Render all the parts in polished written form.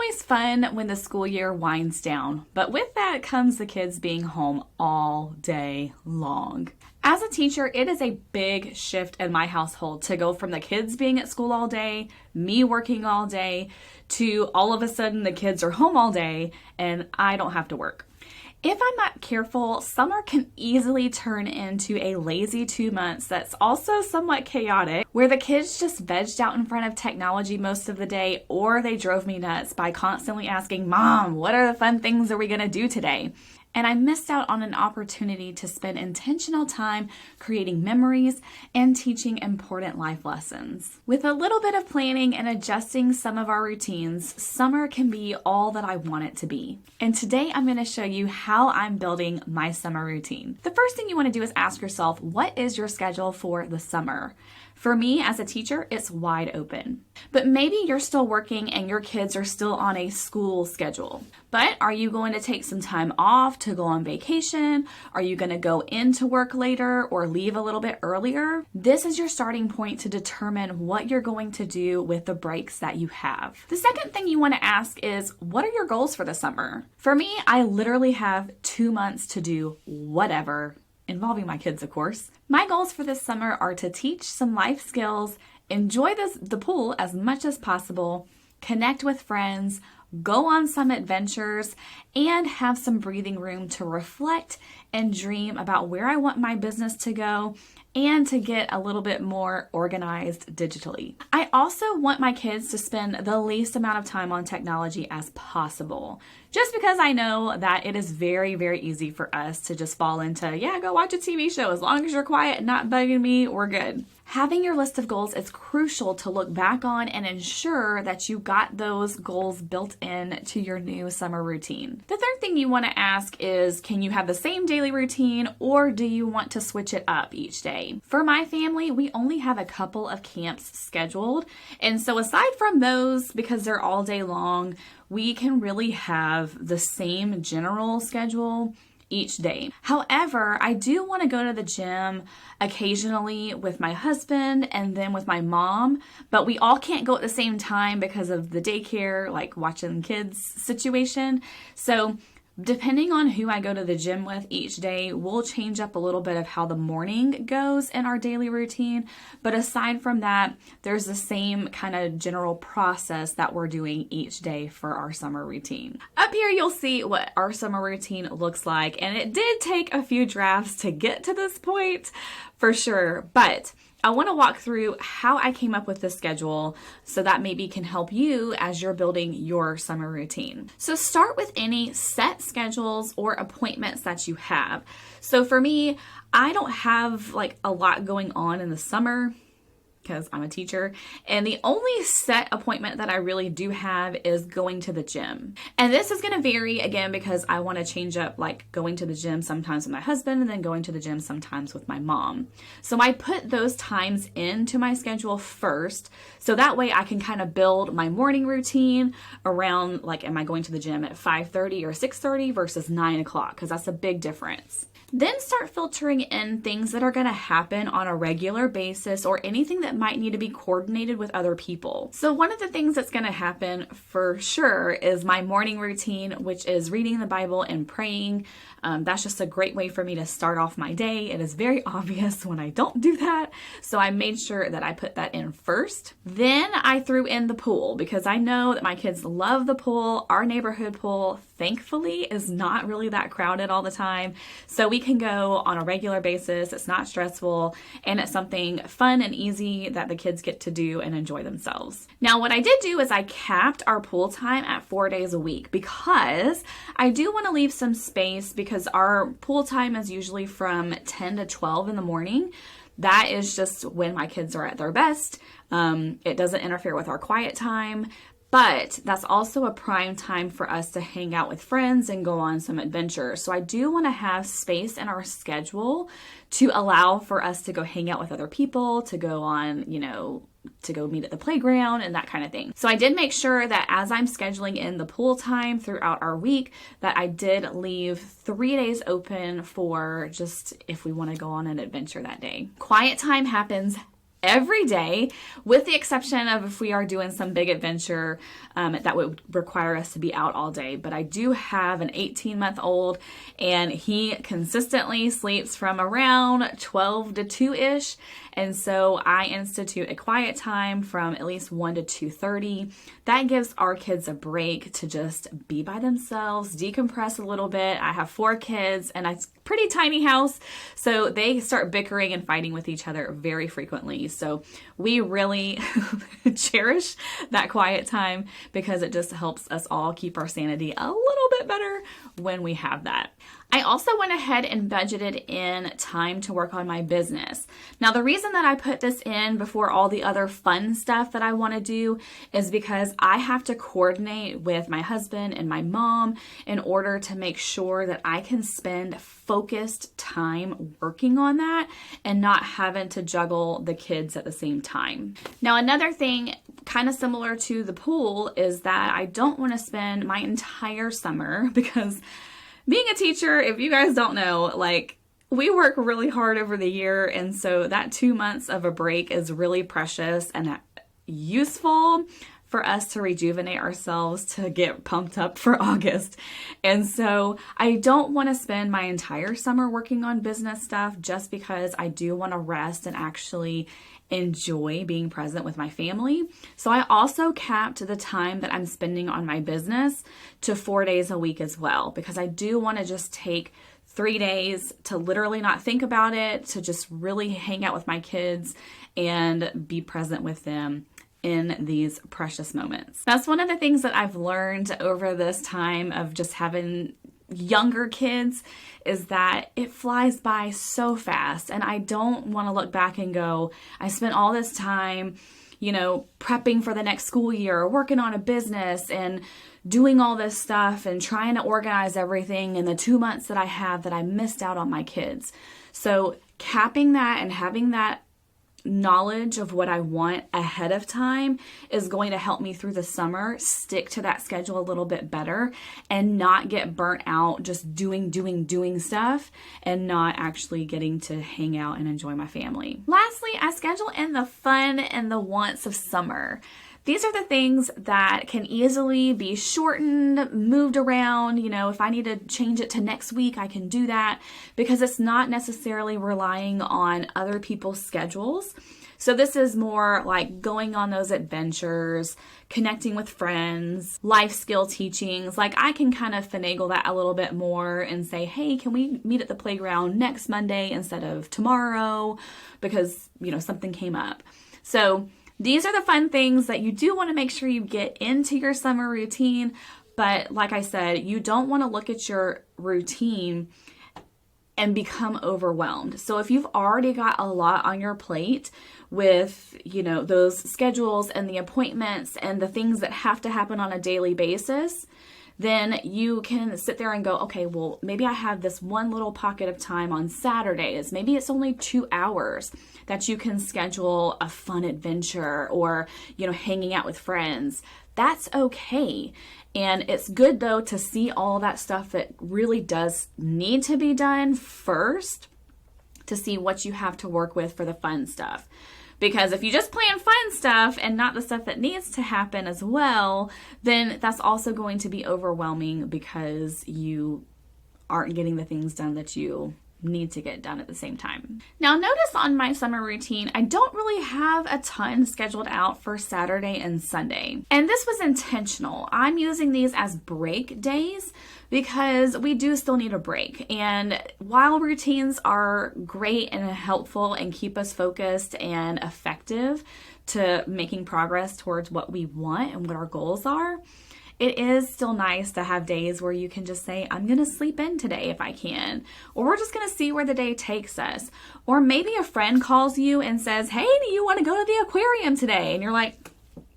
always fun when the school year winds down, but with that comes the kids being home all day long. As a teacher, it is a big shift in my household to go from the kids being at school all day, me working all day, to all of a sudden the kids are home all day and I don't have to work. If I'm not careful, summer can easily turn into a lazy 2 months that's also somewhat chaotic, where the kids just vegged out in front of technology most of the day, or they drove me nuts by constantly asking, "Mom, what are the fun things are we going to do today?" And I missed out on an opportunity to spend intentional time creating memories and teaching important life lessons. With a little bit of planning and adjusting some of our routines, summer can be all that I want it to be. And today I'm going to show you how I'm building my summer routine. The first thing you want to do is ask yourself, what is your schedule for the summer? For me, as a teacher, it's wide open. But maybe you're still working and your kids are still on a school schedule. But are you going to take some time off to go on vacation? Are you going to go into work later or leave a little bit earlier? This is your starting point to determine what you're going to do with the breaks that you have. The second thing you want to ask is, what are your goals for the summer? For me, I literally have 2 months to do whatever, involving my kids, of course. My goals for this summer are to teach some life skills, enjoy the pool as much as possible, connect with friends, go on some adventures, and have some breathing room to reflect and dream about where I want my business to go and to get a little bit more organized digitally. I also want my kids to spend the least amount of time on technology as possible, just because I know that it is very, very easy for us to just fall into, yeah, go watch a TV show. As long as you're quiet and not bugging me, we're good. Having your list of goals is crucial to look back on and ensure that you got those goals built in to your new summer routine. The third thing you want to ask is, can you have the same daily routine or do you want to switch it up each day? For my family, we only have a couple of camps scheduled. And so aside from those, because they're all day long, we can really have the same general schedule each day. However, I do want to go to the gym occasionally with my husband and then with my mom, but we all can't go at the same time because of the daycare, like watching kids situation. So depending on who I go to the gym with each day, we'll change up a little bit of how the morning goes in our daily routine. But aside from that, there's the same kind of general process that we're doing each day for our summer routine. Up here, you'll see what our summer routine looks like. And it did take a few drafts to get to this point for sure, but I want to walk through how I came up with this schedule so that maybe can help you as you're building your summer routine. So start with any set schedules or appointments that you have. So for me, I don't have like a lot going on in the summer because I'm a teacher, and the only set appointment that I really do have is going to the gym. And this is going to vary again because I want to change up, like going to the gym sometimes with my husband and then going to the gym sometimes with my mom. So I put those times into my schedule first, so that way I can kind of build my morning routine around, like, am I going to the gym at 5:30 or 6:30 versus 9 o'clock, because that's a big difference. Then start filtering in things that are going to happen on a regular basis or anything that might need to be coordinated with other people. So one of the things that's going to happen for sure is my morning routine, which is reading the Bible and praying. That's just a great way for me to start off my day. It is very obvious when I don't do that, so I made sure that I put that in first. Then I threw in the pool because I know that my kids love the pool. Our neighborhood pool, thankfully, is not really that crowded all the time, so we can go on a regular basis. It's not stressful, and it's something fun and easy that the kids get to do and enjoy themselves. Now, what I did do is I capped our pool time at 4 days a week because I do want to leave some space, because our pool time is usually from 10 to 12 in the morning. That is just when my kids are at their best. It doesn't interfere with our quiet time, but that's also a prime time for us to hang out with friends and go on some adventures. So I do want to have space in our schedule to allow for us to go hang out with other people, to go on, to go meet at the playground and that kind of thing. So I did make sure that as I'm scheduling in the pool time throughout our week, that I did leave 3 days open for just if we want to go on an adventure that day. Quiet time happens every day, with the exception of if we are doing some big adventure that would require us to be out all day. But I do have an 18-month-old, and he consistently sleeps from around 12 to 2-ish. And so I institute a quiet time from at least 1 to 2:30. That gives our kids a break to just be by themselves, decompress a little bit. I have 4 kids and a pretty tiny house, so they start bickering and fighting with each other very frequently. So we really cherish that quiet time because it just helps us all keep our sanity a little bit better when we have that. I also went ahead and budgeted in time to work on my business. Now, the reason that I put this in before all the other fun stuff that I want to do is because I have to coordinate with my husband and my mom in order to make sure that I can spend focused time working on that and not having to juggle the kids at the same time. Now, another thing kind of similar to the pool is that I don't want to spend my entire summer, because being a teacher, if you guys don't know, like, we work really hard over the year, and so that 2 months of a break is really precious and useful for us to rejuvenate ourselves, to get pumped up for August. And so I don't want to spend my entire summer working on business stuff, just because I do want to rest and actually enjoy being present with my family. So I also capped the time that I'm spending on my business to 4 days a week as well, because I do want to just take 3 days to literally not think about it, to just really hang out with my kids and be present with them in these precious moments. That's one of the things that I've learned over this time of just having younger kids, is that it flies by so fast, and I don't want to look back and go, I spent all this time, prepping for the next school year, or working on a business and doing all this stuff and trying to organize everything in the 2 months that I have, that I missed out on my kids. So capping that and having that knowledge of what I want ahead of time is going to help me through the summer stick to that schedule a little bit better and not get burnt out just doing stuff and not actually getting to hang out and enjoy my family. Lastly, I schedule in the fun and the wants of summer. These are the things that can easily be shortened, moved around. If I need to change it to next week, I can do that, because it's not necessarily relying on other people's schedules. So this is more like going on those adventures, connecting with friends, life skill teachings. Like, I can kind of finagle that a little bit more and say, hey, can we meet at the playground next Monday instead of tomorrow, because, something came up. So these are the fun things that you do want to make sure you get into your summer routine. But like I said, you don't want to look at your routine and become overwhelmed. So if you've already got a lot on your plate with, those schedules and the appointments and the things that have to happen on a daily basis, then you can sit there and go, okay, well, maybe I have this one little pocket of time on Saturdays. Maybe it's only 2 hours that you can schedule a fun adventure or, hanging out with friends. That's okay. And it's good, though, to see all that stuff that really does need to be done first, to see what you have to work with for the fun stuff. Because if you just plan fun stuff and not the stuff that needs to happen as well, then that's also going to be overwhelming, because you aren't getting the things done that you need to get done at the same time. Now, notice on my summer routine, I don't really have a ton scheduled out for Saturday and Sunday. And this was intentional. I'm using these as break days because we do still need a break. And while routines are great and helpful and keep us focused and effective to making progress towards what we want and what our goals are, it is still nice to have days where you can just say, I'm going to sleep in today if I can, or we're just going to see where the day takes us. Or maybe a friend calls you and says, hey, do you want to go to the aquarium today? And you're like,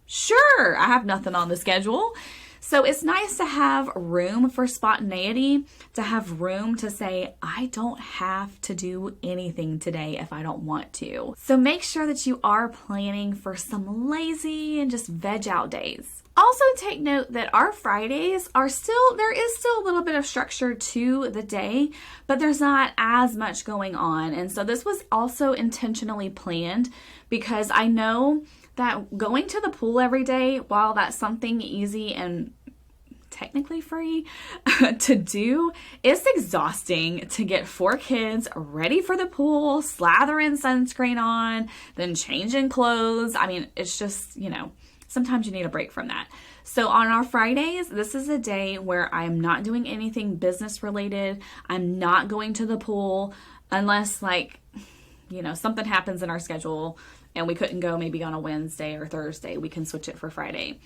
sure, I have nothing on the schedule. So it's nice to have room for spontaneity, to have room to say, I don't have to do anything today if I don't want to. So make sure that you are planning for some lazy and just veg out days. Also take note that our Fridays there is still a little bit of structure to the day, but there's not as much going on. And so this was also intentionally planned because I know that going to the pool every day, while that's something easy and technically free to do, it's exhausting to get 4 kids ready for the pool, slathering sunscreen on, then changing clothes. I mean, it's just, sometimes you need a break from that. So on our Fridays, this is a day where I'm not doing anything business related. I'm not going to the pool unless something happens in our schedule and we couldn't go maybe on a Wednesday or Thursday. We can switch it for Friday.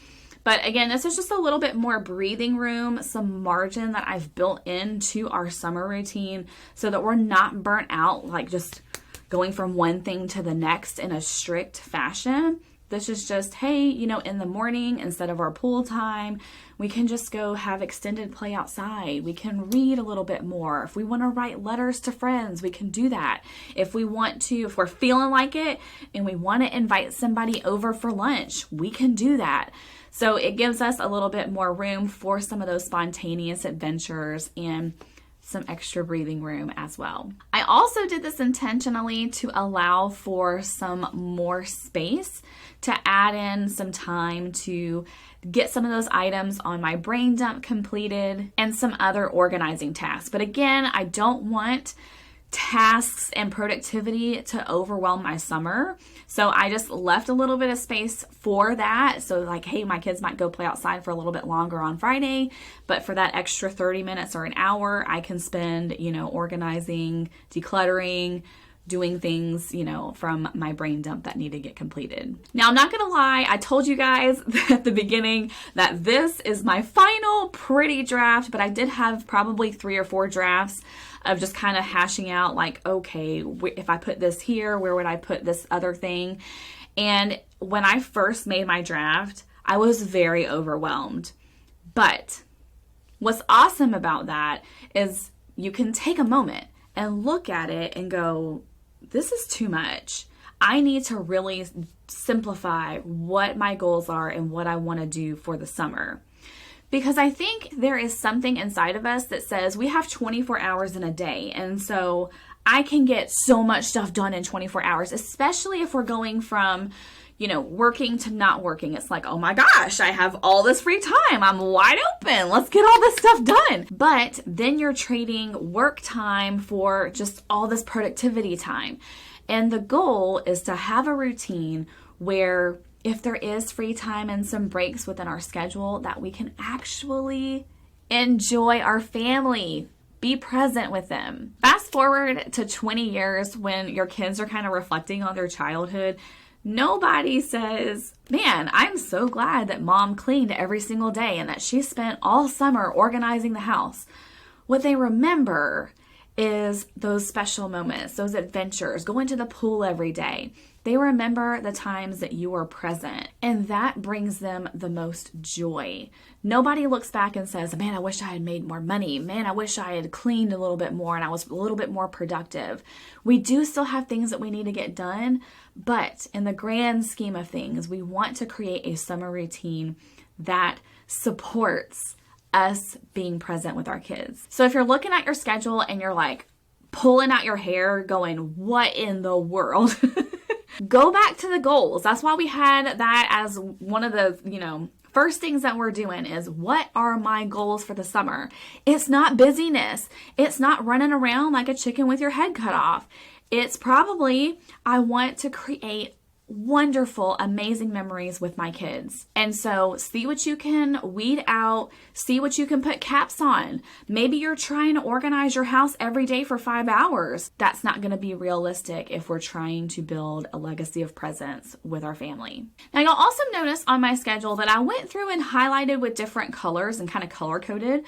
But again, this is just a little bit more breathing room, some margin that I've built into our summer routine so that we're not burnt out, just going from one thing to the next in a strict fashion. This is just, hey, in the morning, instead of our pool time, we can just go have extended play outside. We can read a little bit more. If we want to write letters to friends, we can do that. If we're feeling like it and we want to invite somebody over for lunch, we can do that. So it gives us a little bit more room for some of those spontaneous adventures and some extra breathing room as well. I also did this intentionally to allow for some more space, to add in some time to get some of those items on my brain dump completed and some other organizing tasks. But again, I don't want tasks and productivity to overwhelm my summer. So I just left a little bit of space for that. So hey, my kids might go play outside for a little bit longer on Friday, but for that extra 30 minutes or an hour, I can spend, organizing, decluttering, doing things, from my brain dump that need to get completed. Now, I'm not going to lie. I told you guys at the beginning that this is my final pretty draft, but I did have probably 3 or 4 drafts of just kind of hashing out okay, if I put this here, where would I put this other thing? And when I first made my draft, I was very overwhelmed. But what's awesome about that is you can take a moment and look at it and go, this is too much. I need to really simplify what my goals are and what I want to do for the summer. Because I think there is something inside of us that says we have 24 hours in a day. And so I can get so much stuff done in 24 hours, especially if we're going from, working to not working. It's oh my gosh, I have all this free time. I'm wide open. Let's get all this stuff done. But then you're trading work time for just all this productivity time. And the goal is to have a routine where if there is free time and some breaks within our schedule, that we can actually enjoy our family, be present with them. Fast forward to 20 years when your kids are kind of reflecting on their childhood. Nobody says, man, I'm so glad that mom cleaned every single day and that she spent all summer organizing the house. What they remember is those special moments, those adventures, going to the pool every day. They remember the times that you were present, and that brings them the most joy. Nobody looks back and says, man, I wish I had made more money. Man, I wish I had cleaned a little bit more and I was a little bit more productive. We do still have things that we need to get done, but in the grand scheme of things, we want to create a summer routine that supports us being present with our kids. So if you're looking at your schedule and you're pulling out your hair going, what in the world? Go back to the goals. That's why we had that as one of the, first things that we're doing is, what are my goals for the summer? It's not busyness. It's not running around like a chicken with your head cut off. It's probably, I want to create wonderful, amazing memories with my kids. And so see what you can weed out, see what you can put caps on. Maybe you're trying to organize your house every day for 5 hours. That's not going to be realistic if we're trying to build a legacy of presence with our family. Now, you'll also notice on my schedule that I went through and highlighted with different colors and kind of color coded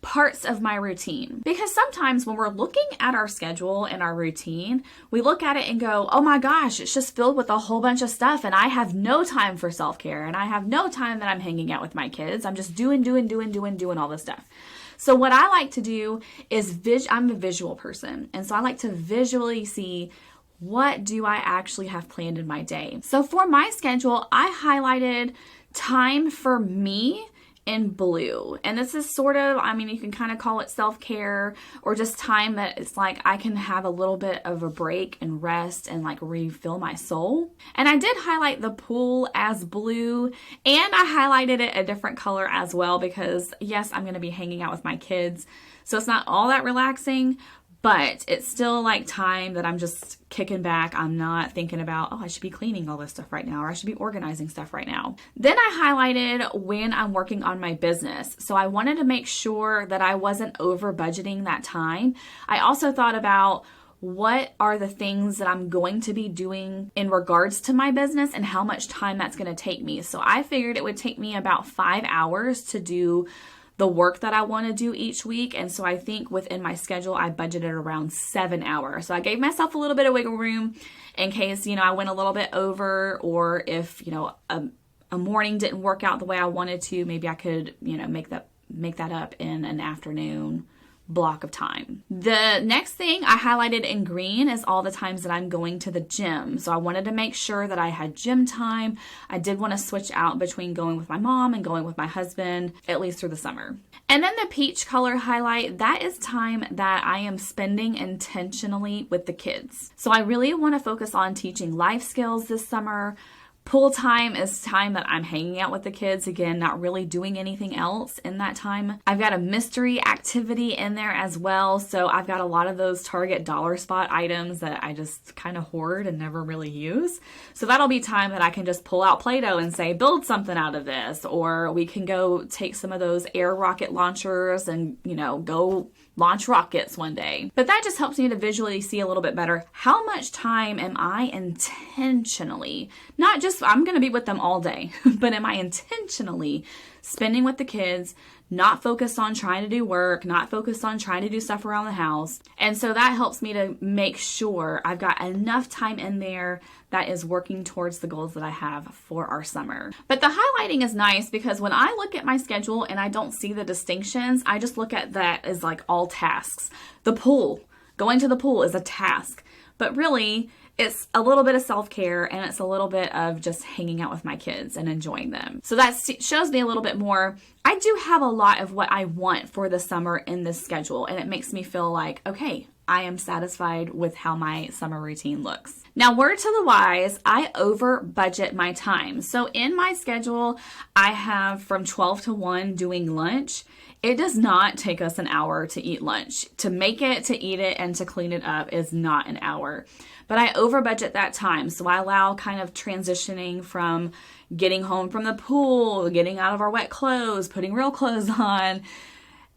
parts of my routine. Because sometimes when we're looking at our schedule and our routine, we look at it and go, oh my gosh, it's just filled with a whole bunch of stuff and I have no time for self-care and I have no time that I'm hanging out with my kids. I'm just doing all this stuff. So what I like to do is I'm a visual person. And so I like to visually see, what do I actually have planned in my day? So for my schedule, I highlighted time for me in blue. And this is sort of, I mean, you can kind of call it self-care or just time that it's like I can have a little bit of a break and rest and like refill my soul. And I did highlight the pool as blue, and I highlighted it a different color as well because yes, I'm going to be hanging out with my kids. So it's not all that relaxing, but it's still like time that I'm just kicking back. I'm not thinking about, oh, I should be cleaning all this stuff right now, or I should be organizing stuff right now. Then I highlighted when I'm working on my business. So I wanted to make sure that I wasn't over budgeting that time. I also thought about what are the things that I'm going to be doing in regards to my business and how much time that's going to take me. So I figured it would take me about 5 hours to do the work that I want to do each week. And so I think within my schedule, I budgeted around 7 hours. So I gave myself a little bit of wiggle room in case, I went a little bit over, or if, a morning didn't work out the way I wanted to, maybe I could, make that up in an afternoon block of time. The next thing I highlighted in green is all the times that I'm going to the gym. So I wanted to make sure that I had gym time. I did want to switch out between going with my mom and going with my husband, at least through the summer. And then the peach color highlight, that is time that I am spending intentionally with the kids. So I really want to focus on teaching life skills this summer. Pool time is time that I'm hanging out with the kids. Again, not really doing anything else in that time. I've got a mystery activity in there as well. So I've got a lot of those Target dollar spot items that I just kind of hoard and never really use. So that'll be time that I can just pull out Play-Doh and say, build something out of this. Or we can go take some of those air rocket launchers and, go launch rockets one day. But that just helps me to visually see a little bit better how much time am I intentionally, not just I'm going to be with them all day, but am I intentionally spending with the kids, not focused on trying to do work, not focused on trying to do stuff around the house. And so that helps me to make sure I've got enough time in there that is working towards the goals that I have for our summer. But the highlighting is nice because when I look at my schedule and I don't see the distinctions, I just look at that as like all tasks. The pool, going to the pool is a task, but really it's a little bit of self-care and it's a little bit of just hanging out with my kids and enjoying them. So that shows me a little bit more. I do have a lot of what I want for the summer in this schedule, and it makes me feel like, okay, I am satisfied with how my summer routine looks. Now, word to the wise, I over budget my time. So in my schedule, I have from 12 to 1 doing lunch. It does not take us an hour to eat lunch. To make it, to eat it, and to clean it up is not an hour. But I over budget that time. So I allow kind of transitioning from getting home from the pool, getting out of our wet clothes, putting real clothes on,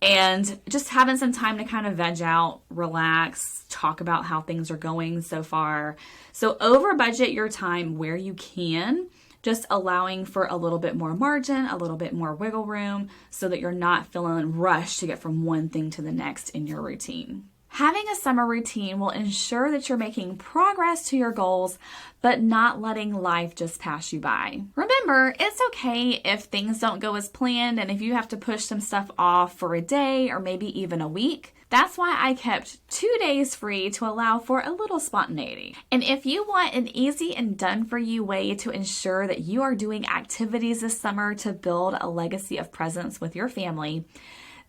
and just having some time to kind of veg out, relax, talk about how things are going so far. So over budget your time where you can, just allowing for a little bit more margin, a little bit more wiggle room so that you're not feeling rushed to get from one thing to the next in your routine. Having a summer routine will ensure that you're making progress to your goals, but not letting life just pass you by. Remember, it's okay if things don't go as planned and if you have to push some stuff off for a day or maybe even a week. That's why I kept 2 days free to allow for a little spontaneity. And if you want an easy and done-for-you way to ensure that you are doing activities this summer to build a legacy of presence with your family,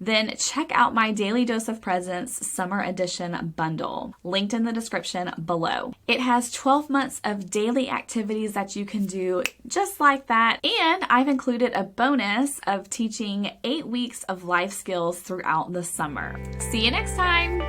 then check out my Daily Dose of Presence Summer Edition bundle, linked in the description below. It has 12 months of daily activities that you can do just like that, and I've included a bonus of teaching 8 weeks of life skills throughout the summer. See you next time!